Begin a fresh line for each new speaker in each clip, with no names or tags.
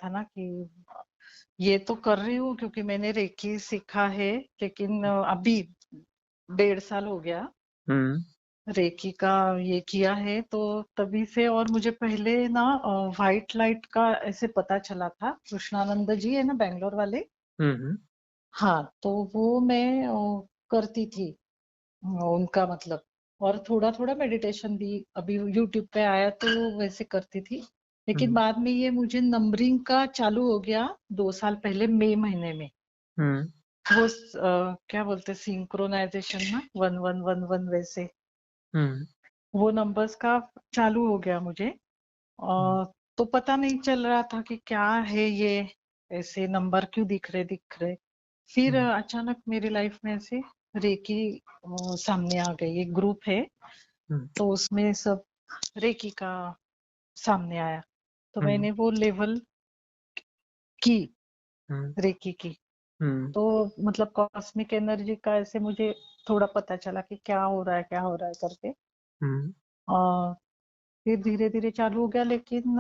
था ना कि ये तो कर रही हूँ क्योंकि मैंने रेकी सीखा है, लेकिन अभी 1.5 साल हो गया
हम्म
रेकी का ये किया है, तो तभी से। और मुझे पहले ना व्हाइट लाइट का ऐसे पता चला था, कृष्णानंद जी है ना बैंगलोर वाले।
हम्म
हाँ, तो वो मैं करती थी, उनका मतलब। और थोड़ा थोड़ा मेडिटेशन भी अभी यूट्यूब पे आया तो वैसे करती थी। लेकिन
हम्म
बाद में ये मुझे नंबरिंग का चालू हो गया 2 साल पहले, मई महीने में।
हम्म
वो क्या बोलते, सिंक्रोनाइजेशन ना, 1111 वैसे
हम्म
वो नंबर्स का चालू हो गया मुझे। तो पता नहीं चल रहा था कि क्या है ये, ऐसे नंबर क्यों दिख रहे। फिर
हम्म
अचानक मेरी लाइफ में ऐसे रेकी सामने आ गई, एक ग्रुप है
हम्म
तो उसमें सब रेकी का सामने आया, तो
हम्म
मैंने वो लेवल की,
हम्म
रेकी की।
हम्म
तो मतलब कॉस्मिक एनर्जी का ऐसे मुझे थोड़ा पता चला कि क्या हो रहा है, क्या हो रहा है करके।
हम्म
और फिर धीरे धीरे चालू हो गया। लेकिन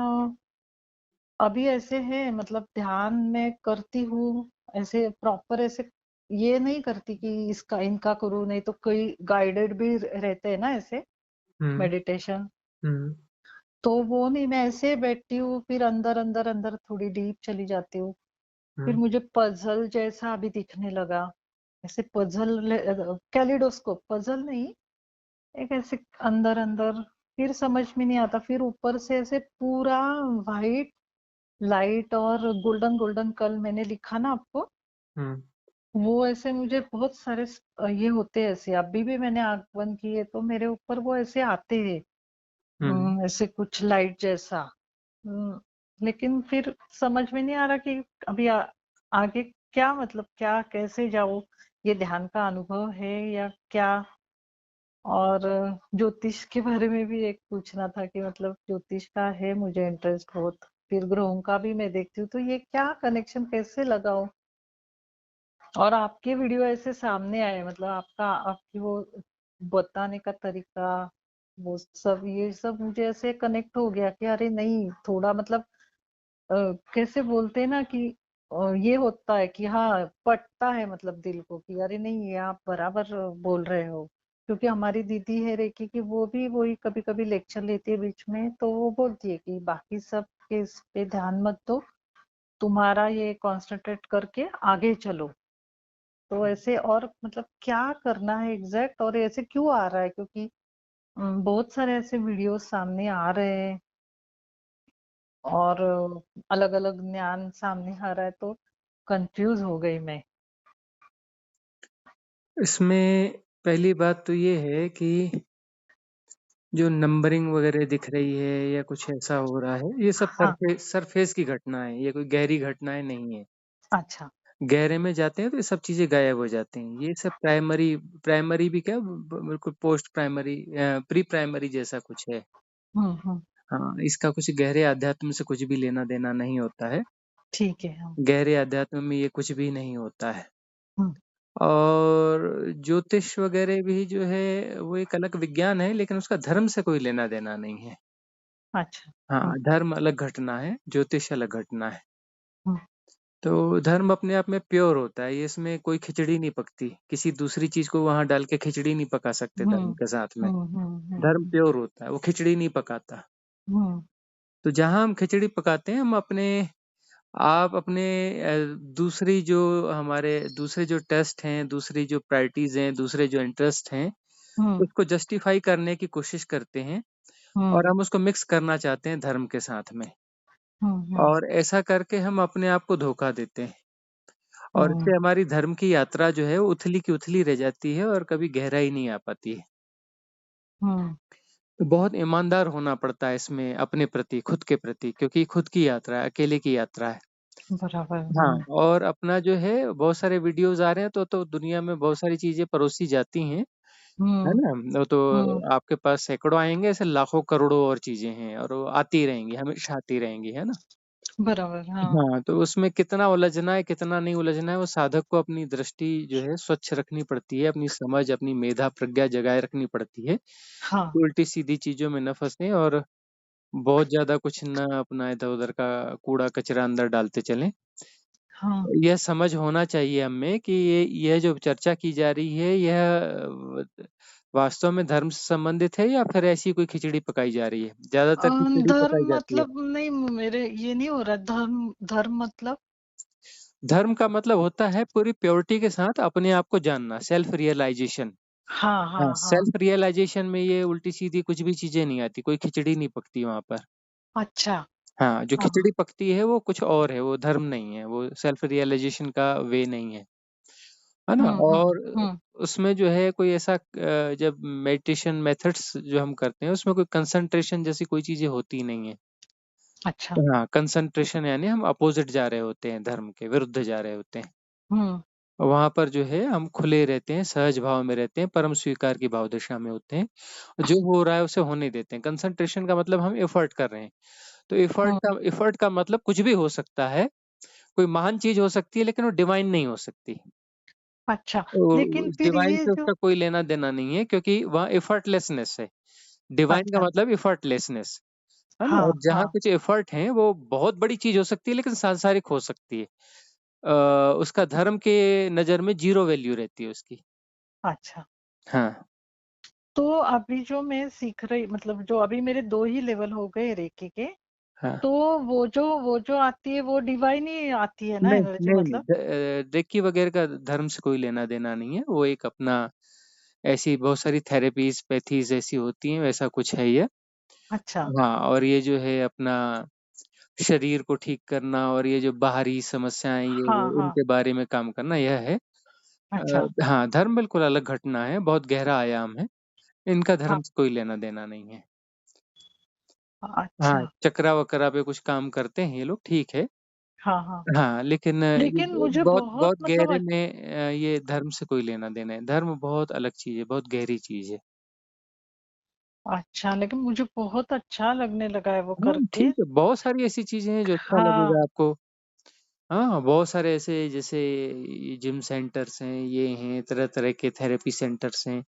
अभी ऐसे है, मतलब ध्यान में करती हूँ ऐसे प्रॉपर, ऐसे ये नहीं करती कि इसका इनका करूँ, नहीं तो कोई गाइडेड भी रहते हैं ना ऐसे
हम्म
मेडिटेशन।
हम्म
तो वो नहीं, मैं ऐसे बैठती हूँ, फिर अंदर अंदर अंदर थोड़ी डीप चली जाती हूँ। फिर
हम्म
मुझे पजल जैसा अभी दिखने लगा, ऐसे पजल, कैलिडोस्कोप पजल नहीं, एक ऐसे अंदर अंदर। फिर समझ में नहीं आता, फिर ऊपर से ऐसे पूरा वाइट लाइट और गोल्डन गोल्डन, कल मैंने लिखा ना आपको,
हम्म
वो ऐसे मुझे बहुत सारे ये होते हैं ऐसे। अभी भी मैंने आंख बंद की है तो मेरे ऊपर वो ऐसे आते हैं,
हम्म
ऐसे कुछ लाइट जैसा। लेकिन फिर समझ में नहीं आ रहा कि अभी आगे क्या, मतलब क्या, कैसे जाऊं, ये ध्यान का अनुभव है या क्या। और ज्योतिष के बारे में भी एक पूछना था कि मतलब ज्योतिष का है मुझे इंटरेस्ट बहुत, फिर ग्रहों का भी मैं देखती हूँ, तो ये क्या कनेक्शन कैसे लगाऊं। और आपके वीडियो ऐसे सामने आए, मतलब आपका, आपकी वो बताने का तरीका, वो सब, ये सब मुझे ऐसे कनेक्ट हो गया कि अरे नहीं, थोड़ा मतलब अ, कैसे बोलते हैं ना कि ये होता है कि हाँ, पटता है मतलब दिल को कि अरे नहीं, ये आप बराबर बोल रहे हो। क्योंकि हमारी दीदी है रेकी की, वो भी वही कभी कभी लेक्चर लेती है बीच में, तो वो बोलती है कि बाकी सब के इस पे ध्यान मत दो, तुम्हारा ये कॉन्सेंट्रेट करके आगे चलो। तो ऐसे, और मतलब क्या करना है एग्जैक्ट, और ऐसे क्यों आ रहा है, क्योंकि बहुत सारे ऐसे वीडियोस सामने आ रहे हैं और अलग अलग ज्ञान सामने आ रहा है, तो कंफ्यूज हो गई मैं।
इसमें पहली बात तो ये है कि जो नंबरिंग वगैरह दिख रही है या कुछ ऐसा हो रहा है, ये सब
हाँ।
सरफेस की घटना है, ये कोई गहरी घटनाएं नहीं है।
अच्छा।
गहरे में जाते हैं तो ये सब चीजें गायब हो जाती हैं। ये सब प्राइमरी, प्राइमरी भी क्या, बिल्कुल पोस्ट प्राइमरी, प्री प्राइमरी जैसा कुछ है।
हम्म।
हाँ, इसका कुछ गहरे अध्यात्म से कुछ भी लेना देना नहीं होता है।
ठीक है। हम।
गहरे अध्यात्म में ये कुछ भी नहीं होता है।
हम्म।
और ज्योतिष वगैरह भी जो है वो एक अलग विज्ञान है, लेकिन उसका धर्म से कोई लेना देना नहीं है।
अच्छा।
हाँ,
हम्म।
धर्म अलग घटना है, ज्योतिष अलग घटना है।
हम्म।
तो धर्म अपने आप में प्योर होता है, ये इसमें कोई खिचड़ी नहीं पकती, किसी दूसरी चीज को वहां डाल के खिचड़ी नहीं पका सकते धर्म
हम्म।
के साथ में। धर्म
हम्म।
प्योर होता है, वो खिचड़ी नहीं पकाता।
हम्म।
तो जहां हम खिचड़ी पकाते हैं, हम अपने, आप अपने दूसरी जो, हमारे दूसरे जो टेस्ट हैं, दूसरी जो प्रायोरिटीज हैं, दूसरे जो इंटरेस्ट हैं,
हम्म।
उसको जस्टिफाई करने की कोशिश करते हैं, और
हम्म।
हम उसको मिक्स करना चाहते हैं धर्म के साथ में।
हम्म।
और ऐसा करके हम अपने आप को धोखा देते हैं, और
हम्म।
इससे हमारी धर्म की यात्रा जो है वो उथली की उथली रह जाती है और कभी गहराई नहीं आ पाती है।
हम्म।
तो बहुत ईमानदार होना पड़ता है इसमें अपने प्रति, खुद के प्रति, क्योंकि खुद की यात्रा है, अकेले की यात्रा है।
बराबर।
हाँ,
हम्म।
और अपना जो है, बहुत सारे वीडियोस आ रहे हैं, तो दुनिया में बहुत सारी चीजें परोसी जाती हैं, है
हम्म।
ना। वो तो
हम्म।
आपके पास सैकड़ों आएंगे, ऐसे लाखों करोड़ों और चीजें हैं, और वो आती रहेंगी, हमेशा आती रहेंगी, है ना।
बराबर। हाँ।
हाँ, तो उसमें कितना उलझना है, कितना नहीं उलझना है, वो साधक को अपनी दृष्टि जो है स्वच्छ रखनी पड़ती है, अपनी समझ, अपनी मेधा प्रज्ञा जगाए रखनी पड़ती है,
हाँ।
उल्टी सीधी चीजों में न फंसे। और बहुत ज़्यादा कुछ ना अपना इधर-उधर का कूड़ा-कचरा अंदर डालते चलें।
हाँ।
यह समझ होना चाहिए हमें कि यह जो चर्चा की जा रही है, वास्तव में धर्म से संबंधित है या फिर ऐसी कोई खिचड़ी पकाई जा रही है? ज़्यादातर खिचड़ी पकाई
धर्म
जाती है।
मतलब नहीं, मेरे ये नहीं हो रहा, धर्म धर्म मतलब।
धर्म का मतलब होता है पूरी प्योरिटी के साथ अपने आप को जानना, सेल्फ रियलाइज़ेशन।
हाँ,
हाँ,
हाँ, हाँ।
सेल्फ रियलाइज़ेशन में ये उल्टी-सीधी कुछ भी चीज़ें नहीं आती, कोई खिचड़ी नहीं पकती वहाँ पर।
अच्छा।
हाँ, जो
हाँ, हाँ।
खिचड़ी पकती है वो कुछ और है, वो धर्म नहीं है, वो सेल्फ रियलाइज़ेशन का वे नहीं है ना?
हुँ, हुँ,
और
हुँ।
उसमें जो है कोई ऐसा जब मेडिटेशन मेथड्स जो हम करते हैं, उसमें कोई कंसंट्रेशन जैसी कोई चीज़ें होती नहीं है।
अच्छा।
हाँ, कंसंट्रेशन यानी हम अपोज़िट जा रहे होते हैं, धर्म के विरुद्ध जा रहे होते हैं।
हुँ,
वहाँ पर जो है हम खुले रहते हैं, सहज भाव में रहते हैं, परम स्वीकार की भाव दशा में होते हैं। जो हो रहा है उसे होने देते हैं। कंसंट्रेशन का मतलब हम एफर्ट कर रहे हैं। तो
हुँ।
एफर्ट का मतलब कुछ भी हो सकता है। कोई महान चीज़ हो सकती है लेकिन वो डिवाइन नहीं हो सकती।
अच्छा,
तो
लेकिन फिर
डिवाइन
ये
से
जो।
उसका कोई लेना-देना नहीं है क्योंकि वहाँ एफर्टलेसनेस है। डिवाइन का
अच्छा।
मतलब एफर्टलेसनेस, है ना? और
हाँ,
जहाँ
हाँ।
कुछ एफर्ट है वो बहुत बड़ी चीज़ हो सकती है लेकिन सांसारिक हो सकती है। उसका धर्म के नज़र में ज़ीरो वैल्यू रहती है उसकी।
अच्छा।
हाँ,
तो अभी जो मैं सीख रही, मतलब जो अभी मेरे 2 ही लेवल हो गए रेकी के,
हाँ।
तो वो जो आती है वो डिवाइन ही आती है ना
नहीं,
एनर्जी
नहीं, नहीं।
मतलब?
रेकी वगैरह का धर्म से कोई लेना-देना नहीं है। वो एक अपना ऐसी बहुत सारी थेरेपीज़, पैथीज़ ऐसी होती हैं, वैसा कुछ है ये।
अच्छा।
हाँ, और ये जो है अपना शरीर को ठीक करना और ये जो बाहरी समस्याएँ ये
हाँ,
वो
हाँ।
इनके बारे में काम करना यह है।
अच्छा।
हाँ, धर्म बिल्कुल अलग घटना है, बहुत गहरा आयाम है। इनका
हाँ।
धर्म से कोई लेना-देना नहीं है। हाँ,
अच्छा।
चकरा-वकरा पे कुछ काम करते हैं ये लोग, ठीक है।
हाँ, हाँ।
हाँ, लेकिन ये
लेकिन मुझे
बहुत
बहुत
बहुत
मतलब
गहरे में ये धर्म से कोई लेना-देना है। धर्म बहुत अलग चीज़ है, बहुत गहरी चीज़ है।
अच्छा, लेकिन मुझे बहुत अच्छा लगने लगा है वो
हाँ,
करके।
ठीक है, बहुत सारी ऐसी चीज़ें हैं जो अच्छा
हाँ।
लगेगा आपको। हाँ, बहुत सारे ऐसे जैसे जिम सेंटर्स हैं, ये हैं, तरह-तरह के थेरेपी सेंटर्स हैं।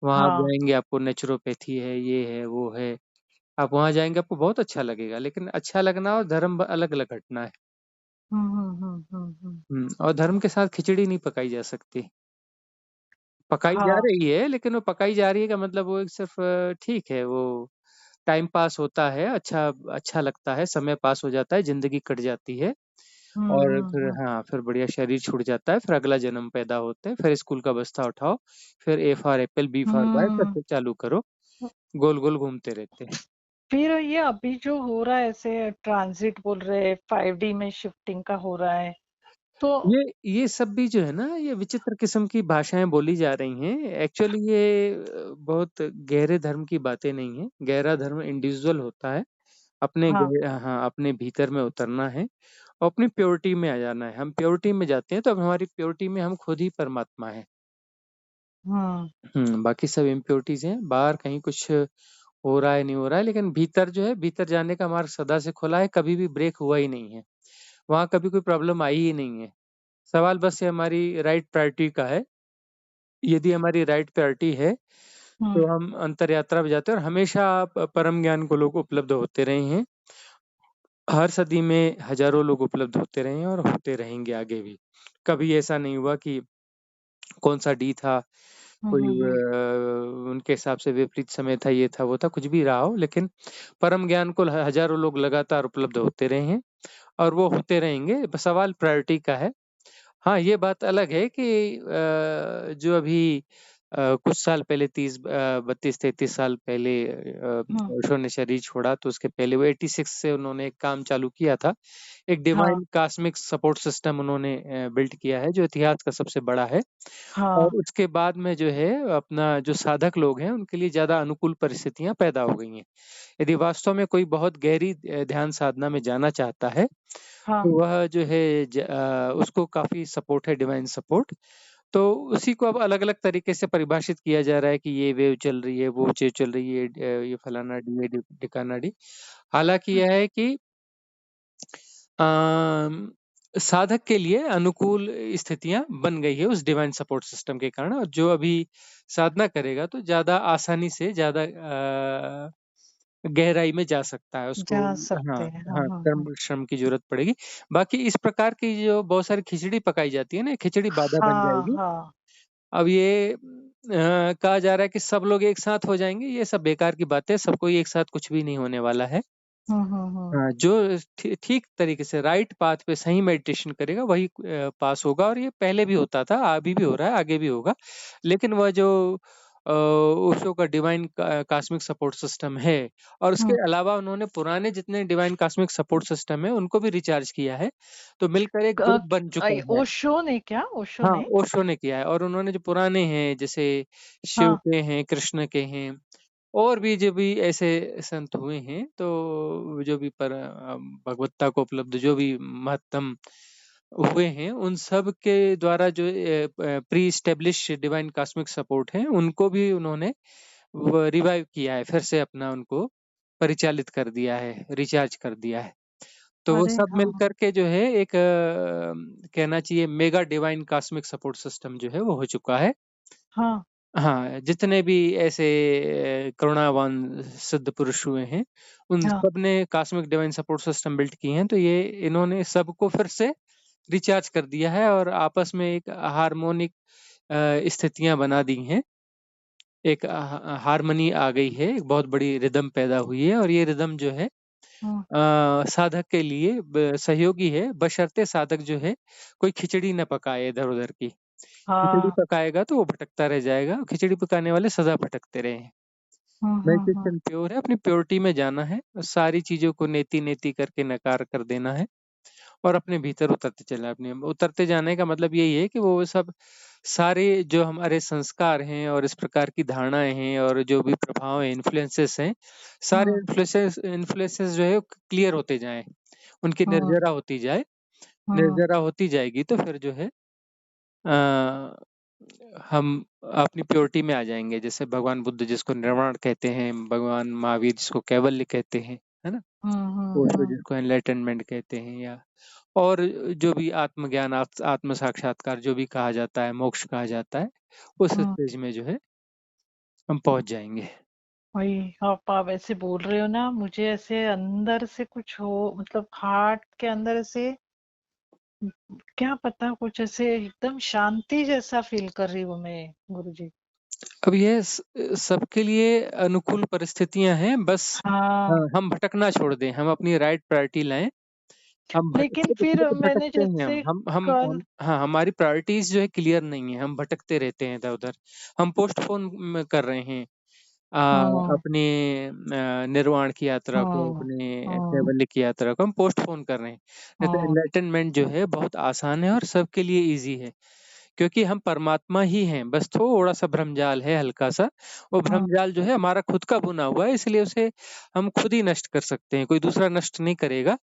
वहाँ आप
हाँ।
जाएँगे आपको नेचुरोपैथी है, ये है, वो है। आप वहाँ जाएँगे आपको बहुत अच्छा लगेगा, लेकिन अच्छा लगना और धर्म अलग-अलग घटना है।
हुँ, हुँ, हुँ, हुँ, हुँ।
और धर्म के साथ खिचड़ी नहीं पकाई जा सकती। पकाई जा
हाँ।
रही है, लेकिन वो पकाई जा रही है का मतलब वो एक सिर्फ़ ठीक है, वो टाइम पास होता है, अच्छा अच्छा लगता है, समय पास हो जाता है, ज़िंदगी कट जाती है
हुँ,
और
हुँ,
फिर
हुँ।
हाँ, फिर बढ़िया शरीर छूट जाता है, फिर अगला जन्म पैदा होते हैं, फिर स्कूल का बस्ता उठाओ, फिर A for apple, B for boy फिर
हुँ।
से चालू करो, गोल-गोल घूमते रहते हैं।
फिर ये अभी जो हो रहा है, ऐसे ट्रांज़िट बोल रहे हैं, 5D में शिफ्टिंग का हो रहा है, तो।
ये सब भी जो है ना, ये विचित्र किस्म की भाषाएँ बोली जा रही हैं। एक्चुअली ये बहुत गहरे धर्म की बातें नहीं हैं। गहरा धर्म इंडिविजुअल होता है।
हाँ।
हाँ, अपने भीतर में उतरना है और अपनी प्योरिटी में आ जाना है। हम प्योरिटी में जाते हैं तो अब हमारी प्योरिटी में हम खुद ही परमात्मा हैं।
हुँ।
बाकी सब इम्प्योरिटीज़ हैं। बाहर कहीं कुछ हो रहा है, नहीं हो रहा है, लेकिन भीतर जो है, भीतर जाने का मार्ग सदा से खुला है, कभी भी ब्रेक हुआ ही नहीं है। वहाँ कभी कोई प्रॉब्लम आई ही नहीं है। सवाल बस ये हमारी राइट प्रायोरिटी का है। यदि हमारी राइट प्रायोरिटी है,
हुँ।
तो हम अंतर यात्रा पे जाते हैं और हमेशा परम ज्ञान को लोग उपलब्ध होते रहे हैं। हर सदी में हज़ारों लोग उपलब्ध होते रहे हैं और होते रहेंगे आगे भी। कभी ऐसा नहीं हुआ कि कौन-सा डी था,
हुँ,
कोई
हुँ, हुँ।
उनके हिसाब से विपरीत समय था, ये था, वो था, कुछ भी रहा हो, लेकिन परम ज्ञान को ह हज़ारों लोग लगातार उपलब्ध होते रहे हैं और वो होते रहेंगे। बस सवाल प्रायोरिटी का है। हाँ, ये बात अलग है कि जो अभी कुछ साल पहले 32-33 साल पहले
हुँ।
ओशो ने शरीर छोड़ा, तो उसके पहले वो 86 से उन्होंने एक काम चालू किया था। एक
हाँ।
डिवाइन कॉस्मिक सपोर्ट सिस्टम उन्होंने बिल्ट किया है, जो इतिहास का सबसे बड़ा है
हाँ।
और उसके बाद में जो है, अपना जो साधक लोग हैं, उनके लिए ज़्यादा अनुकूल परिस्थितियाँ पैदा हो गई हैं। यदि वास्तव में कोई बहुत गहरी ध्यान साधना में जाना चाहता है,
हाँ।
तो वह जो है उसको काफ़ी सपोर्ट है, डिवाइन सपोर्ट। तो उसी को अब अलग-अलग तरीके से परिभाषित किया जा रहा है कि ये वेव चल रही है, वो वेव चल रही है, ये फलाना डी, ये ढिकाना डी। हालाँकि यह है कि अम, साधक के लिए अनुकूल स्थितियाँ बन गई है उस डिवाइन सपोर्ट सिस्टम के कारण और जो अभी साधना करेगा तो ज़्यादा आसानी से ज़्यादा गहराई में जा सकता है, उसको
जा सकते
हाँ,
हैं। हाँ,
हाँ,
हाँ, हाँ।
श्रम की ज़रूरत पड़ेगी। बाकी इस प्रकार की जो बहुत सारी खिचड़ी पकाई जाती है ना, खिचड़ी बाधा बन
हाँ,
जाएगी।
हाँ।
अब ये कहा जा रहा है कि सब लोग एक साथ हो जाएँगे, ये सब बेकार की बात है, सब कोई एक साथ कुछ भी नहीं होने वाला है।
हुँ, हुँ, हुँ।
हाँ, जो ठीक तरीके से राइट पाथ पे सही मेडिटेशन करेगा वही पास होगा और ये पहले भी होता था, अभी भी हो रहा है, आगे भी होगा। लेकिन वह जो ओशो का डिवाइन कॉस्मिक सपोर्ट सिस्टम है और उसके
हुँ।
अलावा उन्होंने पुराने जितने डिवाइन कॉस्मिक सपोर्ट सिस्टम है, उनको भी रिचार्ज किया है, तो मिलकर एक
क
ग्रुप बन चुका है।
ओशो ने क्या? ओशो
हाँ,
ने?
ओशो ने किया है और उन्होंने जो पुराने हैं, जैसे शिव
हाँ।
के हैं, कृष्ण के हैं और भी जो भी ऐसे संत हुए हैं, तो जो भी भगवत्ता को उपलब्ध जो भी महत्तम हुए हैं, उन सब के द्वारा जो pre establish divine cosmic support है, उनको भी उन्होंने वो रिवाइव किया है, फिर से अपना उनको परिचालित कर दिया है, रिचार्ज कर दिया है। तो वो
अरे!
सब मिल
हाँ।
कर के जो है एक कहना चाहिए mega divine cosmic support system जो है वो हो चुका है।
हाँ।
हाँ, जितने भी ऐसे करुणावान सिद्ध पुरुष हुए हैं, उन
हाँ।
सब ने cosmic divine support system build किए हैं, तो ये इन्होंने सबको फिर से रिचार्ज कर दिया है और आपस में एक हार्मोनिक स्थितियाँ बना दी हैं। एक हार्मनी आ गई है, एक बहुत बड़ी रिदम पैदा हुई है और ये रिदम जो है
हुँ।
साधक के लिए सहयोगी है, बशर्ते साधक जो है कोई खिचड़ी न पकाए इधर-उधर की। खिचड़ी
हाँ।
पकाएगा तो वो भटकता रह जाएगा, खिचड़ी पकाने वाले सदा भटकते रहे हैं।
हुँ, हुँ, हुँ।
मेडिटेशन प्योर है, अपनी प्योरिटी में जाना है, सारी चीज़ों को नेति-नेति करके नकार कर देना है और अपने भीतर उतरते चलना है। अपने उतरते जाने का मतलब यही है कि वो सब सारे जो हमारे संस्कार हैं और इस प्रकार की धारणाएँ हैं और जो भी प्रभाव हैं, इन्फ्लुएंसेस हैं, सारे
हुँ,
इन्फ्लुएंसेस जो है क्लियर होते जाएँ, उनकी
हुँ,
निर्जरा होती जाए,
हुँ,
निर्जरा होती जाएगी तो फिर जो है अ, हम अपनी प्योरिटी में आ जाएँगे। जैसे भगवान बुद्ध जिसको निर्वाण कहते हैं, भगवान महावीर जिसको कैवल्य कहते हैं, है ना?
हुँ, हुँ,
ओशो
हुँ,
जिसको एनलाइटनमेंट कहते हैं या और जो भी आत्मज्ञान, आत्म साक्षात्कार जो भी कहा जाता है, मोक्ष कहा जाता है, उस
हुँ।
स्टेज में जो है हम पहुँच जाएँगे।
वही आप ऐसे बोल रहे हो ना, मुझे ऐसे अंदर से कुछ हो मतलब हार्ट के अंदर ऐसे क्या पता कुछ ऐसे एकदम शांति जैसा फ़ील कर रही हूँ मैं, गुरुजी।
अब ये सबके लिए अनुकूल परिस्थितियाँ हैं, बस
हाँ।
हम भटकना छोड़ दें, हम अपनी राइट प्रायोरिटी लाएँ। हम भट
लेकिन
खुद
फिर
खुद
मैंने
भटकते हैं
जैसे कल
हाँ, हमारी प्रायोरिटीज़ जो है क्लियर नहीं है, हम भटकते रहते हैं इधर-उधर। हम पोस्टपोन कर रहे हैं
हुँ,
अपने निर्वाण की यात्रा को,
हुँ,
अपने
हुँ,
कैवल्य की यात्रा को हम पोस्टपोन कर रहे हैं। नहीं तो
हुँ,
एनलाइटनमेंट जो है बहुत आसान है और सबके लिए ईज़ी है, क्योंकि हम परमात्मा ही हैं, बस थोड़ा-सा भ्रमजाल है हल्का-सा। वो
हुँ,
भ्रमजाल जो है हमारा खुद का बुना हुआ है, इसलिए उसे हम खुद ही नष्ट कर सकते हैं, कोई दूसरा नष्ट नहीं करेगा,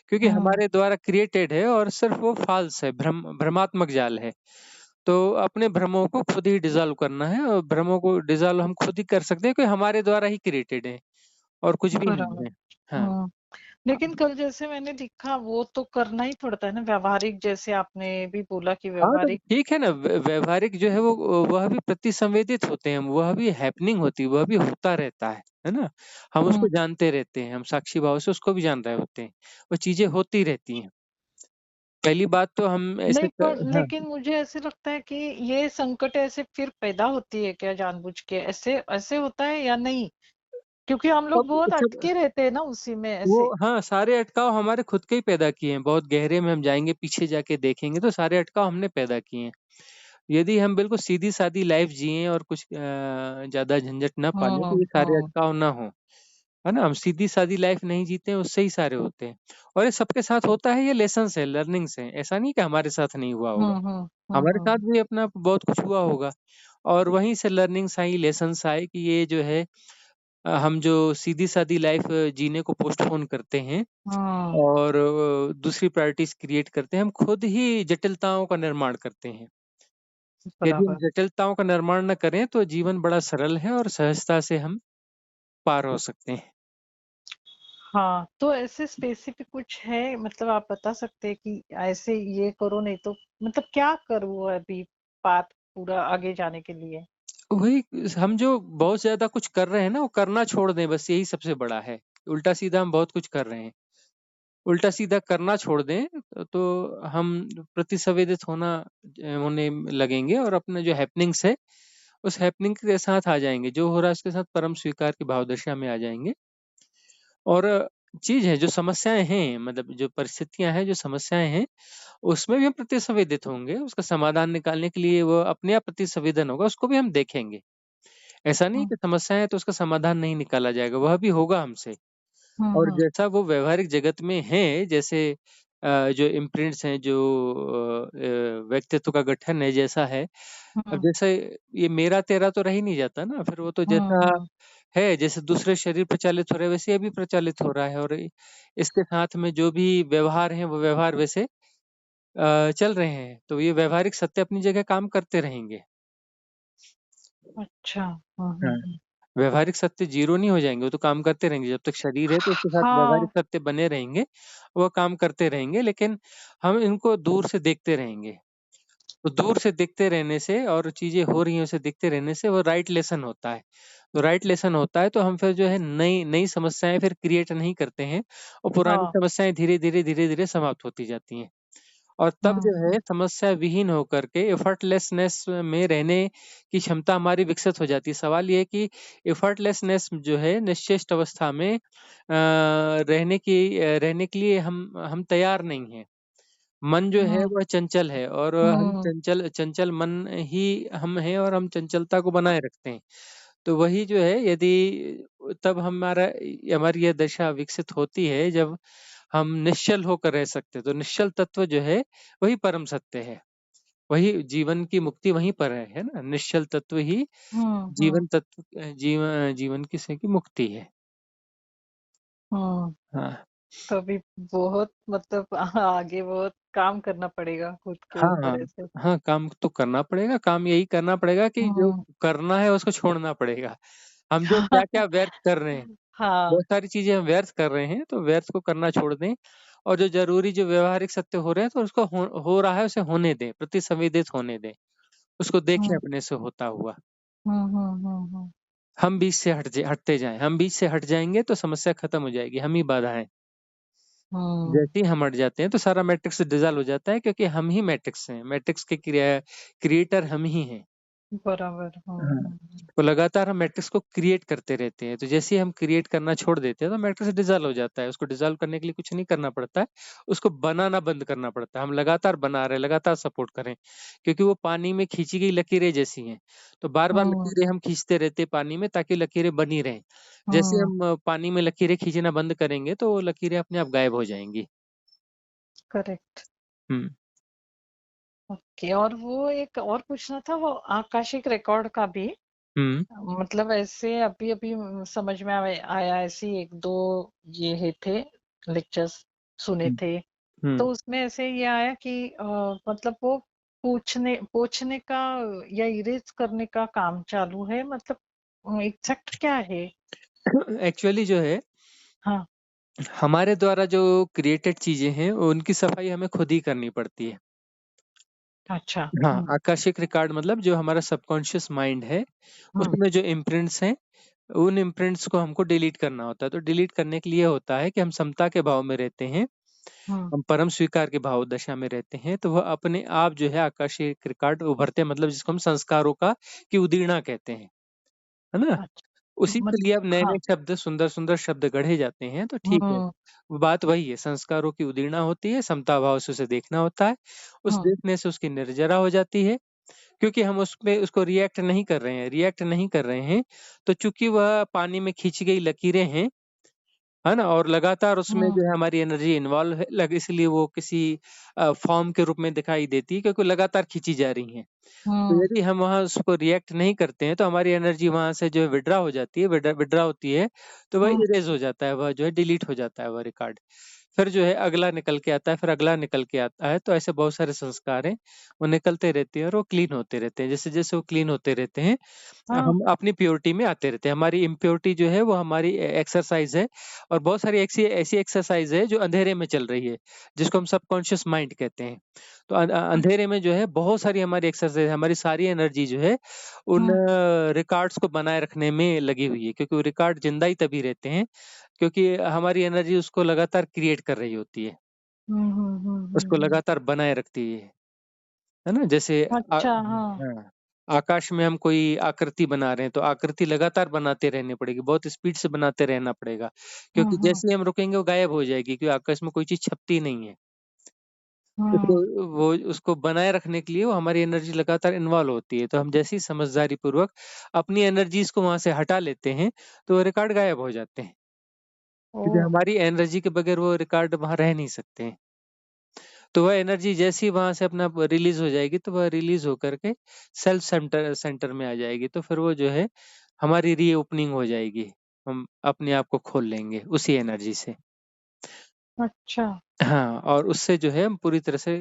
क्योंकि
हुँ,
हमारे द्वारा क्रिएटेड है और सिर्फ़ वो फ़ॉल्स है, भ्रमात्मक जाल है। तो अपने भ्रमों को खुद ही डिज़ॉल्व करना है और भ्रमों को डिज़ॉल्व हम खुद ही कर सकते हैं, क्योंकि हमारे द्वारा ही क्रिएटेड है और कुछ भी नहीं
बराबर।
है। हाँ।
हुँ, लेकिन कल जैसे मैंने लिखा वो तो करना ही पड़ता है ना व्यावहारिक जैसे आपने भी बोला कि
हाँ, तो
व्यावहारिक
ठीक है ना, व्यावहारिक जो है वो वह भी प्रतिसंवेदित होते हैं, वह भी हैपनिंग होती है, वह भी होता रहता है ना? हम उसको
हुँ,
जानते रहते हैं, हम साक्षी भाव से उसको भी जान रहे होते हैं, वो चीज़ें होती रहती हैं। पहली बात तो हम ऐसे
नहीं
क
पर
हाँ,
लेकिन मुझे ऐसे लगता है कि ये संकट ऐसे फिर पैदा होती है क्या जानबूझ के? ऐसे ऐसे होता है या नहीं? क्योंकि हम लोग
सब
बहुत
सब
अटके रहते हैं ना उसी में
वो
ऐसे।
हाँ, सारे अटकाव हमारे खुद के ही पैदा किए हैं, बहुत गहरे में हम जाएँगे, पीछे जाके देखेंगे तो सारे अटकाव हमने पैदा किए हैं। यदि हम बिल्कुल सीधी-सादी लाइफ़ जिएँ और कुछ ज़्यादा झंझट ना पालें तो
हुँ,
ये सारे
हुँ,
अटकाव ना हों, है ना? हम सीधी-सादी लाइफ़ नहीं जीते हैं, उससे ही सारे होते हैं और ये सबके साथ होता है, ये लेसन्स हैं, लर्निंग्स हैं, ऐसा नहीं कि हमारे साथ नहीं हुआ होगा।
हुँ, हुँ, हुँ,
हमारे
हुँ,
साथ भी अपना बहुत कुछ हुआ होगा और वहीं से लर्निंग्स आई, लेसन्स आए कि ये जो है हम जो सीधी-सादी लाइफ़ जीने को पोस्टपोन करते हैं
हुँ,
और दूसरी प्रायोरिटीज़ क्रिएट करते हैं, हम खुद ही जटिलताओं का निर्माण करते हैं। यदि हम
बराबर।
जटिलताओं का निर्माण न करें तो जीवन बड़ा सरल है और सहजता से हम पार हो सकते हैं।
हाँ, तो ऐसे स्पेसिफिक कुछ है मतलब आप बता सकते हैं कि ऐसे ये करो नहीं तो मतलब क्या करूँ अभी पाथ पूरा आगे जाने के लिए?
वही हम जो बहुत ज़्यादा कुछ कर रहे हैं ना, वो करना छोड़ दें, बस यही सबसे बड़ा है। उल्टा-सीधा हम बहुत कुछ कर रहे हैं। उल्टा-सीधा करना छोड़ दें, तो हम प्रतिसंवेदित होने लगेंगे और अपना जो हैपनिंग्स है, उस हैपनिंग के साथ आ जाएँगे। जो हो रहा है उसके साथ परम स्वीकार की भावदशा में आ जाएँगे। और चीज़ है, जो समस्याएँ हैं, मतलब जो परिस्थितियाँ हैं, जो समस्याएँ हैं, उसमें भी हम प्रतिसंवेदित होंगे। उसका समाधान निकालने के लिए वो अपने आप प्रतिसंवेदन होगा, उसको भी हम देखेंगे। ऐसा नहीं है
हुँ,
कि समस्या है तो उसका समाधान नहीं निकाला जाएगा, वह भी होगा हमसे।
हुँ,
और
हुँ,
जैसा वो व्यावहारिक जगत में है, जैसे जो इम्प्रिंट्स हैं, जो व्यक्तित्व का गठन है, जैसा है, अब
हुँ,
जैसे ये मेरा-तेरा तो रह ही नहीं जाता ना, फिर वो तो
हुँ,
जैसा
हुँ,
है, जैसे दूसरे शरीर प्रचालित हो रहे हैं, वैसे ये भी प्रचालित हो रहा है और इसके साथ में जो भी व्यवहार हैं, वो व्यवहार वैसे चल रहे हैं। तो ये व्यावहारिक सत्य अपनी जगह काम करते रहेंगे।
अच्छा। हुँ, हुँ,
हाँ।
हुँ।
व्यावहारिक सत्य ज़ीरो नहीं हो जाएँगे, वो तो काम करते रहेंगे। जब तक शरीर है तो उसके साथ
हाँ,
व्यावहारिक सत्य बने रहेंगे, वो काम करते रहेंगे, लेकिन हम इनको दूर से देखते रहेंगे। तो दूर से देखते रहने से और चीज़ें हो रही हैं उसे देखते रहने से वो राइट लेसन होता है। तो राइट लेसन होता है तो हम फिर जो है नई नई समस्याएँ फिर क्रिएट नहीं करते हैं और पुरानी
हाँ।
समस्याएँ धीरे-धीरे, धीरे-धीरे समाप्त होती जाती हैं। और तब
हुँ,
जो है
हुँ,
समस्या विहीन होकर के एफर्टलेसनेस में रहने की क्षमता हमारी विकसित हो जाती है। सवाल ये है कि एफर्टलेसनेस जो है निश्चेष्ट अवस्था में रहने के लिए हम तैयार नहीं हैं। मन जो है
हुँ,
वह चंचल है और हम
हुँ,
चंचल चंचल मन ही हम हैं और हम चंचलता को बनाए रखते हैं। तो वही जो है यदि तब हमारी यह दशा विकसित होती है जब हम निश्चल होकर रह सकते हैं। तो निश्चल तत्व जो है वही परम सत्य है। वही जीवन की मुक्ति वहीं पर है ना? निश्चल तत्व ही
हुँ, हुँ,
जीवन की से की मुक्ति है।
हुँ।
हाँ।
तो अभी बहुत मतलब आगे बहुत काम करना पड़ेगा खुद के
हाँ, हाँ।
ऊपर ऐसे।
हाँ, काम तो करना पड़ेगा, काम यही करना पड़ेगा कि जो
हुँ।
करना है उसको छोड़ना पड़ेगा। हम जो क्या-क्या व्यर्थ कर रहे हैं,
हाँ।
बहुत सारी चीज़ें हम व्यर्थ कर रहे हैं, तो व्यर्थ को करना छोड़ दें और जो ज़रूरी जो व्यावहारिक सत्य हो रहे हैं, तो उसको हो रहा है उसे होने दें, प्रतिसंवेदित होने दें। उसको देखें
हुँ,
अपने से होता हुआ।
हुँ, हुँ, हुँ, हुँ।
हम बीच से हटते जाएँ, हम बीच से हट जाएँगे तो समस्या खत्म हो जाएगी, हम ही बाधा हैं।
हुँ,
जैसे ही हम हट जाते हैं तो सारा मैट्रिक्स डिसॉल्व हो जाता है क्योंकि हम ही मैट्रिक्स हैं, मैट्रिक्स के क्रिएटर हम ही हैं।
बराबर। हुँ,
हाँ,
हुँ, हुँ।
तो लगातार हम मैट्रिक्स को क्रिएट करते रहते हैं, तो जैसे ही हम क्रिएट करना छोड़ देते हैं, तो मैट्रिक्स डिसॉल्व हो जाता है। उसको डिसॉल्व करने के लिए कुछ नहीं करना पड़ता है, उसको बनाना बंद करना पड़ता है। हम लगातार बना रहे हैं, लगातार सपोर्ट करें, क्योंकि वो पानी में खींची गई लकीरें जैसी हैं, तो बार-बार
हुँ,
लकीरें हम खींचते रहते हैं पानी में ताकि लकीरें बनी रहें। जैसे
हुँ,
हम पानी में लकीरें खींचना बंद करेंगे, तो वो लकीरें अपने आप गायब हो जाएँगी।
करेक्ट।
हुँ,
ओके, और वो एक और पूछना था वो आकाशिक रिकॉर्ड का भी।
हुँ,
मतलब ऐसे अभी-अभी समझ में आया ऐसे 1-2 ये है थे लेक्चर्स सुने
हुँ,
थे। तो
हुँ।
उसमें ऐसे ये आया कि मतलब वो पूछने का या इरेज़ करने का काम चालू है, मतलब एग्ज़ैक्ट क्या है?
एक्चुअली जो है,
हाँ,
हमारे द्वारा जो क्रिएटेड चीज़ें हैं, उनकी सफाई हमें खुद ही करनी पड़ती है।
अच्छा।
हाँ,
हुँ,
आकाशिक रिकॉर्ड मतलब जो हमारा सबकॉन्शियस माइंड है,
हुँ,
उसमें जो इम्प्रिंट्स हैं, उन इम्प्रिंट्स को हमको डिलीट करना होता है। तो डिलीट करने के लिए होता है कि हम समता के भाव में रहते हैं,
हुँ,
हम परम स्वीकार के भाव दशा में रहते हैं, तो वह अपने आप जो है आकाशिक रिकॉर्ड उभरते हैं, मतलब जिसको हम संस्कारों का की उदीर्णा कहते हैं, है ना?
अच्छा।
उसी
मत
के लिए अब
हाँ,
नए-नए शब्द, सुंदर-सुंदर शब्द गढ़े जाते हैं, तो ठीक है।
हुँ,
वो बात वही है, संस्कारों की उदीर्णा होती है, समता भाव से उसे देखना होता है, उस
हुँ,
देखने से उसकी निर्जरा हो जाती है। क्योंकि हम उसपे उसको रिएक्ट नहीं कर रहे हैं, तो चूँकि वह पानी में खींची गई लकीरें हैं, है ना? और लगातार उसमें
हुँ,
जो है हमारी एनर्जी इन्वॉल्व है, लग इसलिए वो किसी फ़ॉर्म के रूप में दिखाई देती है क्योंकि लगातार खींची जा रही हैं। तो
हुँ,
यदि हम वहाँ उसको रिएक्ट नहीं करते हैं, तो हमारी एनर्जी वहाँ से जो है विथड्रॉ हो जाती है, विथड्रॉ होती है, तो वह
हुँ,
इरेज़ हो जाता है, वह जो है डिलीट हो जाता है वह रिकॉर्ड। फिर जो है अगला निकल के आता है, फिर अगला निकल के आता है, तो ऐसे बहुत सारे संस्कार हैं, वो निकलते रहते हैं और वो क्लीन होते रहते हैं। जैसे-जैसे वो क्लीन होते रहते हैं,
हाँ,
हम अपनी प्योरिटी में आते रहते हैं। हमारी इम्प्योरिटी जो है वो हमारी एक्सरसाइज़ है और बहुत सारी ऐसी ऐसी एक्सरसाइज़ है जो अंधेरे में चल रही है, जिसको हम सबकॉन्शियस माइंड कहते हैं। तो अंधेरे में जो है बहुत सारी हमारी एक्सरसाइज, हमारी सारी एनर्जी जो है उन
हुँ,
रिकॉर्ड्स को बनाए रखने में लगी हुई है, क्योंकि वो रिकॉर्ड जिंदा ही तभी रहते हैं क्योंकि हमारी एनर्जी उसको लगातार क्रिएट कर रही होती है,
हुँ, हुँ, हुँ, हुँ,
उसको
हुँ।
लगातार बनाए रखती है ना? जैसे
अच्छा, हाँ।
हाँ, आकाश में हम कोई आकृति बना रहे हैं, तो आकृति लगातार बनाते रहनी पड़ेगी, बहुत स्पीड से बनाते रहना पड़ेगा,
हुँ,
क्योंकि
हुँ,
जैसे ही हम रुकेंगे वो गायब हो जाएगी, क्योंकि आकाश में कोई चीज़ छपती नहीं है। उसको
हुँ।
वो उसको बनाए रखने के लिए वो हमारी एनर्जी लगातार इन्वॉल्व होती है, तो हम जैसे ही समझदारी पूर्वक अपनी एनर्जीज़ को वहाँ से हटा लेते हैं, तो वो रिकॉर्ड गायब हो जाते हैं, क्योंकि
ओह!
हमारी एनर्जी के बगैर वो रिकॉर्ड वहाँ रह नहीं सकते हैं। तो वह एनर्जी जैसे ही वहाँ से अपना रिलीज़ हो जाएगी, तो वह रिलीज़ होकर के सेल्फ सेंटर सेंटर में आ जाएगी, तो फिर वो जो है हमारी रीओपनिंग हो जाएगी। हम अपने आप को खोल लेंगे उसी एनर्जी से।
अच्छा।
हाँ, और उससे जो है हम पूरी तरह से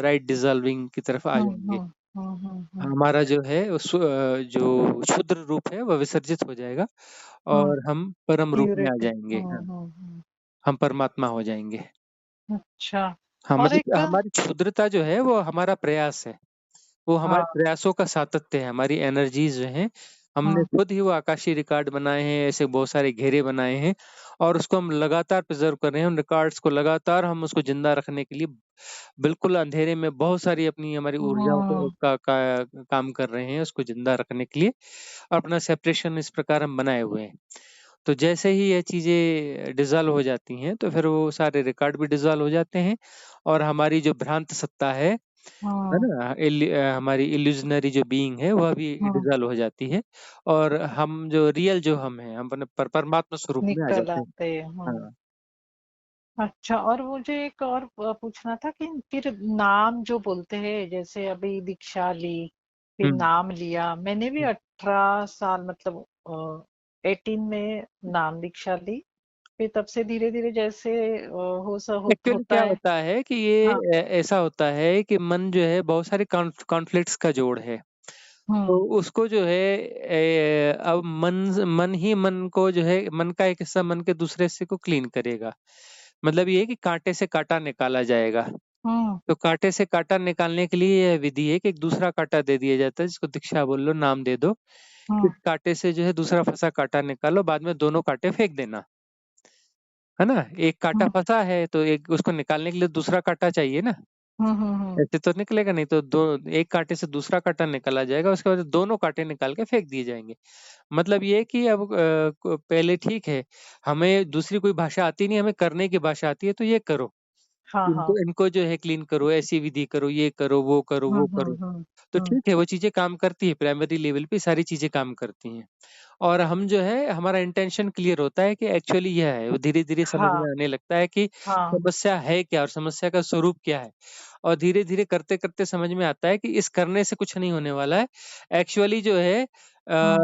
राइट डिसॉल्विंग की तरफ आ
हुँ,
जाएँगे।
हुँ, हुँ, हुँ, हुँ,
हमारा जो है जो क्षुद्र रूप है वह विसर्जित हो जाएगा
हुँ।
और हम परम रूप में आ
प्यूरिटी।
जाएँगे।
हुँ,
हाँ,
हुँ, हुँ।
हम परमात्मा हो जाएँगे।
अच्छा।
हाँ,
और
मतलब
एक
हमारी क्षुद्रता जो है वो हमारा प्रयास है। वो हमारे
हाँ,
प्रयासों का सातत्य है, हमारी एनर्जीज़ जो हैं, हमने
हाँ,
खुद ही वो आकाशीय रिकॉर्ड बनाए हैं, ऐसे बहुत सारे घेरे बनाए हैं और उसको हम लगातार प्रिज़र्व कर रहे हैं, उन रिकॉर्ड्स को लगातार हम उसको ज़िंदा रखने के लिए बिल्कुल अंधेरे में बहुत सारी अपनी हमारी ऊर्जाओं को
हुँ,
का काम कर रहे हैं, उसको ज़िंदा रखने के लिए और अपना सेपरेशन इस प्रकार हम बनाए हुए हैं। तो जैसे ही ये चीज़ें डिसॉल्व हो जाती हैं, तो फिर वो सारे रिकॉर्ड भी डिसॉल्व हो जाते हैं और हमारी जो भ्रांत सत्ता है
हुँ,
ना? हमारी इल्यूज़नरी जो बीइंग है, वह भी
हुँ।
डिसॉल्व हो जाती है और हम जो रियल जो हम हैं, हम अपने परमात्मा स्वरूप में आ
निकल
जाते हैं।
आते हैं। हुँ।
हाँ।
अच्छा, और मुझे एक और पूछना था कि फिर नाम जो बोलते हैं, जैसे अभी दीक्षा ली, फिर
हुँ,
नाम लिया। मैंने भी
हुँ।
18 साल मतलब 18 में नाम दीक्षा ली। फिर तब से धीरे-धीरे जैसे
एक्चुअली
होता
क्या
है।
होता है कि ये
हाँ।
ऐसा होता है कि मन जो है बहुत सारे कॉन्फ्लिक्ट्स का जोड़ है। तो
हुँ,
उसको जो है अब मन ही मन को जो है मन का एक हिस्सा मन के दूसरे हिस्से को क्लीन करेगा। मतलब ये है कि काँटे से काँटा निकाला जाएगा।
हुँ,
तो काँटे से काँटा निकालने के लिए यह विधि है कि एक दूसरा काँटा दे दिया जाता है जिसको दीक्षा बोल लो, नाम दे दो। इस
हुँ,
काँटे से जो है दूसरा फँसा काँटा निकालो, बाद में दोनों काँटे फेंक देना, है ना? एक काँटा
हुँ,
फँसा है तो एक उसको निकालने के लिए दूसरा काँटा चाहिए ना,
हुँ, हुँ, हुँ,
ऐसे तो निकलेगा नहीं तो दो एक काँटे से दूसरा काँटा निकाला जाएगा, उसके बाद दोनों काँटे निकाल के फेंक दिए जाएँगे। मतलब ये है कि अब पहले ठीक है, हमें दूसरी कोई भाषा आती नहीं, हमें करने की भाषा आती है तो ये करो।
हाँ, हाँ।
इनको इनको जो है क्लीन करो, ऐसी विधि करो, ये करो, वो करो,
हुँ,
वो
हुँ,
करो।
हुँ,
तो
हुँ।
ठीक है, वो चीज़ें काम करती है, प्राइमरी लेवल पे सारी चीज़ें काम करती हैं। और हम जो है हमारा इंटेंशन क्लियर होता है कि एक्चुअली यह है, वो धीरे-धीरे समझ
हाँ,
में आने लगता है कि
हाँ,
समस्या है क्या और समस्या का स्वरूप क्या है। और धीरे-धीरे करते-करते समझ में आता है कि इस करने से कुछ नहीं होने वाला है। एक्चुअली जो है
हुँ,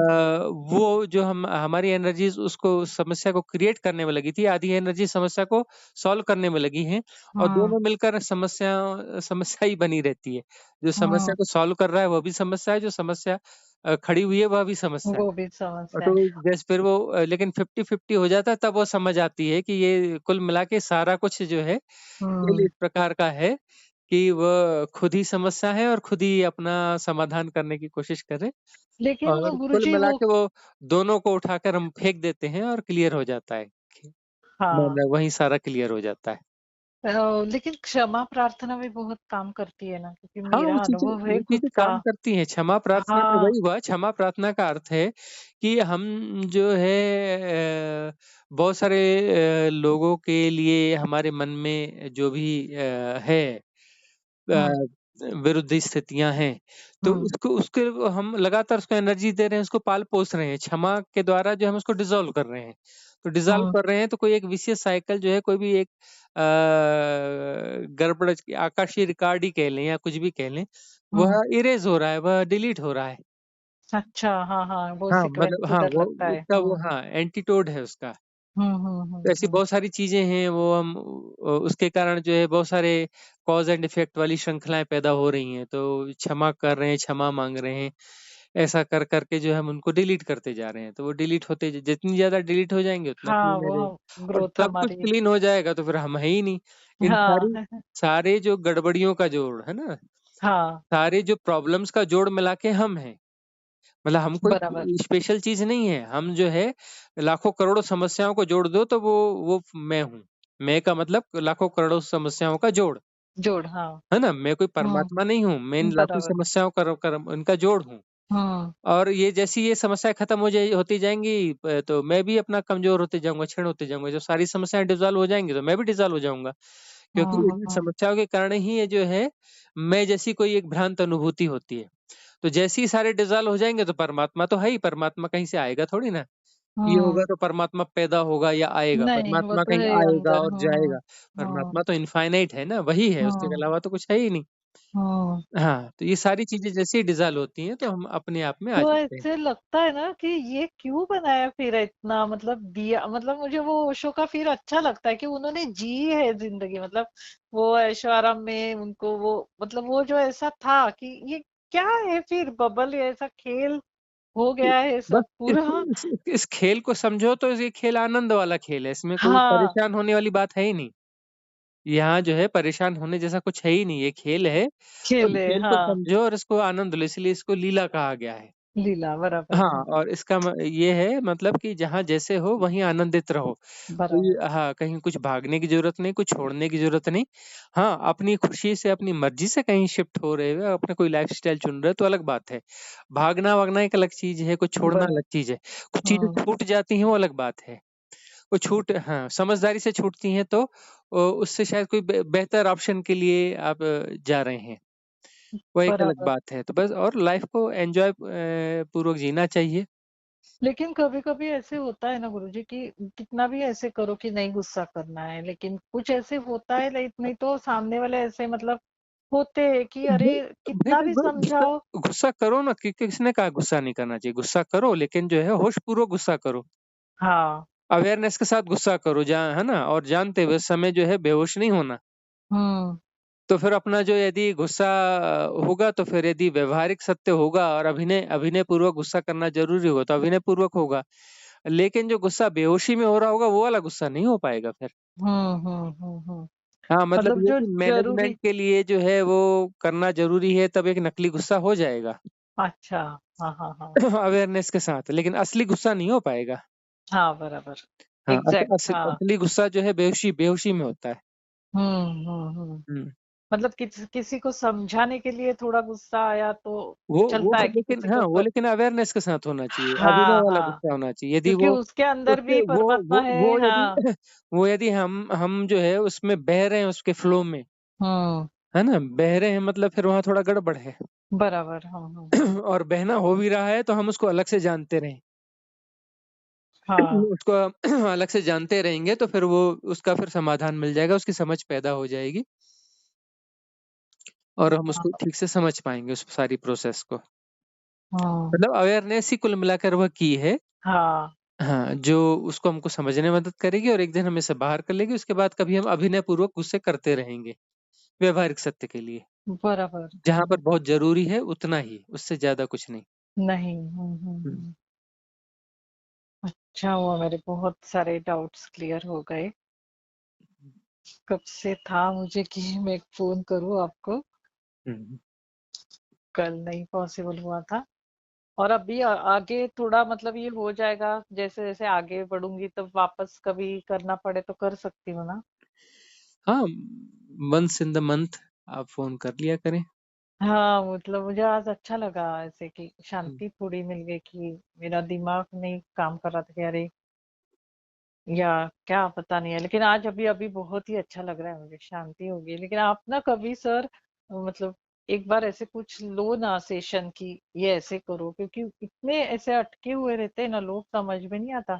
वो जो हम हमारी एनर्जीज़ उसको समस्या को क्रिएट करने में लगी थी, आधी एनर्जी समस्या को सॉल्व करने में लगी हैं और
हुँ,
दोनों मिलकर समस्या समस्या ही बनी रहती है। जो समस्या
हुँ।
को सॉल्व कर रहा है, वो भी समस्या है, जो समस्या खड़ी हुई है, वह भी समस्या है।
वो भी समस्या है।
तो जैसे फिर वो लेकिन 50-50 हो जाता है, तब वो समझ आती है कि ये कुल मिला के सारा कुछ जो है, खेल
हुँ।
इस प्रकार का है कि वह खुद ही समस्या है और खुद ही अपना समाधान करने की कोशिश करे
लेकिन
और कुल
गुरुजी
मिला
वो
के वो दोनों को उठाकर हम फेंक देते हैं और क्लियर हो जाता है।
हाँ,
मतलब वहीं सारा क्लियर हो जाता है।
अ, लेकिन क्षमा प्रार्थना भी बहुत काम करती है ना, क्योंकि
हाँ,
मेरा अनुभव है
वो
खुद
चीज़ें
का।
काम करती हैं। क्षमा प्रार्थना में
हाँ,
वही हुआ, क्षमा प्रार्थना का अर्थ है कि हम जो है बहुत सारे लोगों के लिए हमारे मन में जो भी है
हुँ,
अ, विरुद्ध स्थितियाँ हैं, तो
हुँ,
उसको उसके हम लगातार उसको एनर्जी दे रहे हैं, उसको पाल-पोस रहे हैं। क्षमा के द्वारा जो हम उसको डिसॉल्व कर रहे हैं। तो डिसॉल्व
हुँ,
कर रहे हैं तो कोई एक विशेष साइकिल जो है कोई भी एक गड़बड़ आकाशीय रिकॉर्ड ही कह लें या कुछ भी कह लें,
हुँ।
वह इरेज़ हो रहा है, वह डिलीट हो रहा है।
अच्छा, हाँ, हाँ, वो
हाँ,
सीक्वेंस
मतलब हाँ,
उधर
वो
लगता है।
उसका वो
हुँ,
हाँ, एंटीटोड है उसका।
हुँ, हुँ,
तो
हुँ,
ऐसी
हुँ,
बहुत सारी चीज़ें हैं वो हम उसके कारण जो है बहुत सारे कॉज़ एंड इफ़ेक्ट वाली श्रृंखलाएँ पैदा हो रही हैं। तो क्षमा कर रहे हैं, क्षमा माँग रहे हैं। ऐसा कर करके जो है हम उनको डिलीट करते जा रहे हैं। तो वो डिलीट होते जितनी ज़्यादा डिलीट हो जाएँगे उतना
हाँ,
क्लीन हो
वो
जाएगा।
हम
और
ग्रोथ
सब कुछ
हमारी
क्लीन हो जाएगा तो फिर हम है ही नहीं। इन
हाँ,
सारे जो गड़बड़ियों का जोड़, है ना?
हाँ,
सारे जो प्रॉब्लम्स का जोड़ मिला के हम हैं। मतलब हम कोई
बराबर,
स्पेशल चीज़ नहीं है। हम जो है लाखों करोड़ों समस्याओं को जोड़ दो तो वो मैं हूँ। मैं का मतलब लाखों करोड़ों समस्याओं का जोड़,
जोड़ हाँ,
है ना? मैं कोई
हुँ,
परमात्मा नहीं हूँ। मैं इन लाखों
बराबर,
समस्याओं का इनका जोड़ हूँ।
हुँ,
और ये जैसी ये समस्याएँ खत्म होती जाएँगी तो मैं भी अपना कमज़ोर होते जाऊँगा, क्षीण होते जाऊँगा। जब सारी समस्याएँ डिसॉल्व हो जाएँगी तो मैं भी डिसॉल्व हो जाऊँगा। क्योंकि
हुँ, हुँ,
इन
हुँ,
समस्याओं के कारण ही ये जो है, मैं जैसी कोई एक भ्रांत अनुभूति होती है। तो जैसे ही सारे डिसॉल्व हो जाएँगे तो परमात्मा तो है ही, परमात्मा कहीं से आएगा थोड़ी ना। ये होगा
हुँ,
तो परमात्मा पैदा होगा या आएगा,
नहीं, वो
परमात्मा
तो
कहीं
है
आएगा
अंदर,
और
हुँ,
जाएगा।
हुँ,
परमात्मा तो इनफ़ाइनाइट है ना, वही है, उसके
हुँ,
अलावा तो कुछ है ही नहीं।
हुँ।
हाँ, तो ये सारी चीज़ें जैसे ही डिसॉल्व होती हैं तो हम अपने आप में आ
तो
जाते हैं।
ऐसे लगता है ना कि ये क्यों बनाया फिर इतना मतलब दिया मतलब मुझे वो ओशो का फिर अच्छा लगता है कि उन्होंने जी है जिंदगी मतलब वो ऐशो-आराम में उनको वो मतलब वो जो ऐसा था कि ये क्या है फिर बबल ऐसा खेल हो
इ
गया है
बस
सब पूरा
इस खेल को समझो तो ये खेल आनंद वाला खेल है, इसमें कोई
हाँ,
परेशान होने वाली बात है ही नहीं। यहाँ जो है परेशान होने जैसा कुछ है ही नहीं, ये खेल है और
खेले
खेल को
हाँ,
समझो और इसको आनंद लो, इसलिए इसको लीला कहा गया है।
लीला बराबर
हाँ, और इसका ये है मतलब कि जहाँ जैसे हो वहीं आनंदित रहो। कोई
बराबर।
हाँ, कहीं कुछ भागने की ज़रूरत नहीं, कुछ छोड़ने की ज़रूरत नहीं। हाँ, अपनी खुशी से, अपनी मर्ज़ी से कहीं शिफ्ट हो रहे हो, अपना कोई लाइफ़स्टाइल चुन रहे हो तो अलग बात है। भागना-वागना एक अलग चीज़ है, कुछ छोड़ना
बर
अलग चीज़ है। कुछ चीज़ें
हुँ,
छूट जाती हैं वो अलग बात है। वो छूट हाँ, समझदारी से छूटती हैं तो उससे शायद कोई बेहतर ऑप्शन के लिए आप जा रहे हैं। वो एक अलग
बराबर।
बात है। तो बस और लाइफ़ को एन्जॉय पूर्वक जीना चाहिए।
लेकिन कभी-कभी ऐसे होता है ना गुरुजी कि कितना भी ऐसे करो कि नहीं गुस्सा करना है, लेकिन कुछ ऐसे होता है नहीं नहीं तो सामने वाले ऐसे मतलब होते हैं कि
वो
अरे
भाई
कितना भी
वो गुस्सा
समझाओ
गुस्सा करो ना कि किसने कहा गुस्सा नहीं करना चाहिए? गुस्सा करो लेकिन जो है होशपूर्वक गुस्सा करो।
हाँ,
अवेयरनेस के साथ गुस्सा करो है ना? और जानते हुए उस समय जो है बेहोश नहीं होना।
हुँ,
तो फिर अपना जो यदि गुस्सा होगा तो फिर यदि व्यावहारिक सत्य होगा और अभिनय अभिनय पूर्वक गुस्सा करना ज़रूरी होगा तो अभिनय पूर्वक होगा। लेकिन जो गुस्सा बेहोशी में हो रहा होगा वो वाला गुस्सा नहीं हो पाएगा फिर।
हुँ, हुँ, हुँ, हुँ।
हाँ, मतलब
मतलब
ये
जो
कि
ज़रूरी
मैनेजमेंट के लिए जो है वो करना ज़रूरी है तब एक नकली गुस्सा हो जाएगा
अच्छा, हाँ, हाँ, हाँ।
अवेयरनेस के साथ, लेकिन असली गुस्सा नहीं हो पाएगा।
हाँ, बराबर।
हाँ,
एग्ज़ैक्ट हाँ।
असली गुस्सा जो है बेहोशी में होता है।
हुँ, हुँ, हुँ।
हुँ।
मतलब किसी को समझाने के लिए थोड़ा गुस्सा आया तो
वो
चलता है
फिर
कि
लेकिन
किसी
हाँ,
को
वो लेकिन अवेयरनेस के साथ होना चाहिए, अभिनय
हाँ,
वाला
हाँ।
गुस्सा होना चाहिए। यदि
क्योंकि
वो
उसके अंदर
उसके
भी परमात्मा है,
वो यदि
हाँ।
वो यदि हम जो है उसमें बह रहे हैं उसके फ्लो में,
हुँ,
है ना? बह रहे हैं मतलब फिर वहाँ थोड़ा गड़बड़ है
बराबर। हाँ, हाँ, हाँ।
और बहना हो भी रहा है तो हम उसको अलग से जानते रहें।
हाँ,
उसको अलग से जानते रहेंगे तो फिर वो उसका फिर समाधान मिल जाएगा, उसकी समझ पैदा हो जाएगी और हम उसको
हाँ,
ठीक से समझ पाएँगे उस सारी प्रोसेस को।
हाँ,
मतलब अवेयरनेस ही कुल मिलाकर वह की है
हाँ,
हाँ, जो उसको हमको समझने में मदद करेगी और एक दिन हमें इससे बाहर कर लेगी, उसके बाद कभी हम अभिनयपूर्वक उससे करते रहेंगे, व्यावहारिक सत्य के लिए।
बराबर।
जहाँ पर बहुत ज़रूरी है उतना ही, उससे ज़्यादा कुछ नहीं।
नहीं, हुँ, हुँ,
हुँ,
हुँ। अच्छा हुआ मेरे बहुत सारे डाउट्स क्लियर हो गए। कब से था मुझे कि मैं फ़ोन करूँ आपको,
हुँ।
कल नहीं पॉसिबल हुआ था। और अभी आगे थोड़ा मतलब ये हो जाएगा, जैसे-जैसे आगे बढ़ूँगी तब वापस कभी करना पड़े तो कर सकती हूँ ना?
हाँ, वन्स इन द मंथ आप फ़ोन कर लिया करें।
हाँ, मतलब मुझे आज अच्छा लगा ऐसे कि
हुँ,
शांति थोड़ी मिल गई कि मेरा दिमाग नहीं काम कर रहा था कि अरे या क्या पता नहीं है। लेकिन आज अभी-अभी बहुत ही अच्छा लग रहा है मुझे, शांति हो गई। लेकिन आप ना कभी सर मतलब एक बार ऐसे कुछ लो ना सेशन कि ये ऐसे करो क्योंकि इतने ऐसे अटके हुए रहते हैं ना लोग समझ में नहीं आता।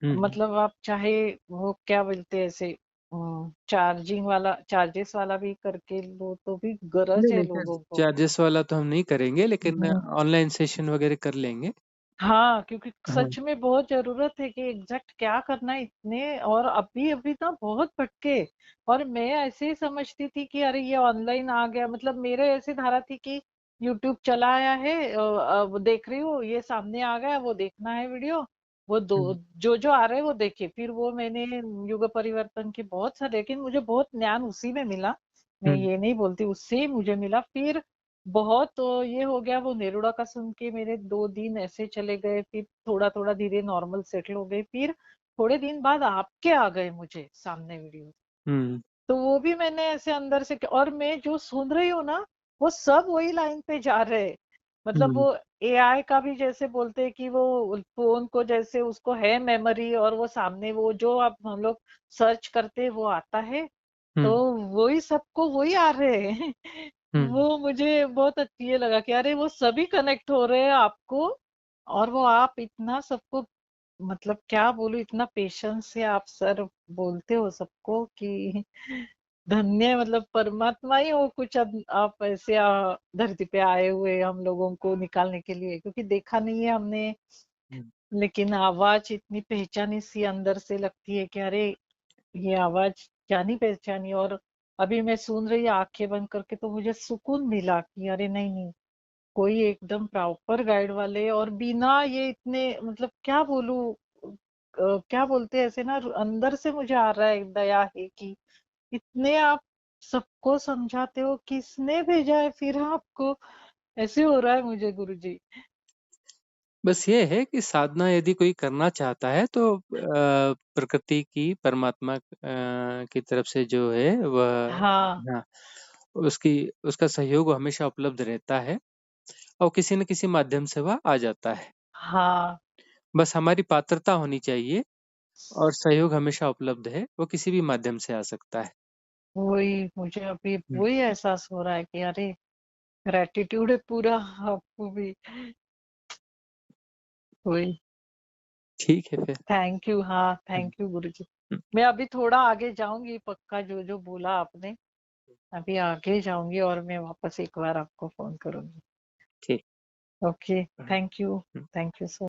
हुँ, हुँ।
मतलब आप चाहे वो क्या बोलते हैं ऐसे चार्जिंग वाला चार्जेस वाला भी करके लो तो भी गरज
नहीं,
है
नहीं
लोगों को।
चार्जेस वाला तो हम नहीं करेंगे लेकिन
हुँ।
ऑनलाइन सेशन वग़ैरह कर लेंगे।
हाँ, क्योंकि
हाँ।
सच में बहुत ज़रूरत है कि एग्ज़ैक्ट क्या करना है इतने और अभी-अभी ना बहुत भटके और मैं ऐसे ही समझती थी कि अरे ये ऑनलाइन आ गया मतलब मेरे ऐसी धारा थी कि यूट्यूब चलाया है, अब देख रही हूँ ये सामने आ गया, वो देखना है वीडियो, वो दो
हुँ,
जो जो आ रहे हैं वो देखे। फिर वो मैंने युग परिवर्तन की बहुत सारे, लेकिन मुझे बहुत ज्ञान उसी में मिला, मैं
हुँ,
ये नहीं बोलती, उससे ही मुझे मिला। फिर बहुत ये हो गया, वो नेरुड़ा का सुन के मेरे 2 दिन ऐसे चले गए, फिर थोड़ा थोड़ा धीरे नॉर्मल सेटल हो गई। फिर थोड़े दिन बाद आपके आ गए मुझे सामने वीडियो,
हुँ,
तो वो भी मैंने ऐसे अंदर से, और मैं जो सुन रही हूँ ना, वो सब वही लाइन पे जा रहे हैं। मतलब
हुँ,
वो एआई का भी जैसे बोलते हैं कि वो फोन को जैसे उसको है मेमोरी, और वो सामने वो जो आप हम लोग सर्च करते हैं वो आता है, तो
हुँ,
वही सबको वही आ रहे हैं।
हुँ।
वो मुझे बहुत अच्छी ये लगा कि अरे वो सभी कनेक्ट हो रहे हैं आपको, और वो आप इतना सबको, मतलब क्या बोलूं, इतना पेशेंस से आप सर बोलते हो सबको कि धन्य, मतलब परमात्मा ही हो कुछ। अब आप ऐसे धरती पे आए हुए हम लोगों को निकालने के लिए, क्योंकि देखा नहीं है हमने,
हुँ।
लेकिन आवाज इतनी पहचानी सी अंदर से लगती है कि अरे ये आवाज जानी पहचानी। और अभी मैं सुन रही आंखें बंद करके, तो मुझे सुकून मिला कि अरे नहीं नहीं, कोई एकदम प्रॉपर गाइड वाले, और बिना ये इतने, मतलब क्या बोलूं, क्या बोलते हैं ऐसे ना, अंदर से मुझे आ रहा है दया है कि इतने आप सबको समझाते हो, किसने भेजा है फिर आपको, ऐसे हो रहा है मुझे गुरुजी।
बस ये है कि साधना यदि कोई करना चाहता है तो प्रकृति की परमात्मा की तरफ से जो है वह
हाँ
हाँ, उसकी उसका सहयोग हमेशा उपलब्ध रहता है और किसी न किसी माध्यम से वह आ जाता है।
हाँ,
बस हमारी पात्रता होनी चाहिए और सहयोग हमेशा उपलब्ध है, वो किसी भी माध्यम से आ सकता है।
वही मुझे अभी
हुँ,
वही एहसास हो रहा है कि अरे ग्रेटिट्यूड है पूरा आपको भी। वही,
ठीक है फिर।
थैंक यू, हाँ
हुँ,
थैंक यू गुरुजी।
हुँ,
मैं अभी थोड़ा आगे जाऊंगी पक्का, जो जो बोला आपने, अभी आगे जाऊंगी और मैं वापस एक बार आपको फोन करूंगी।
ठीक।
Okay,
hmm,
thank you,
hmm.
Thank you so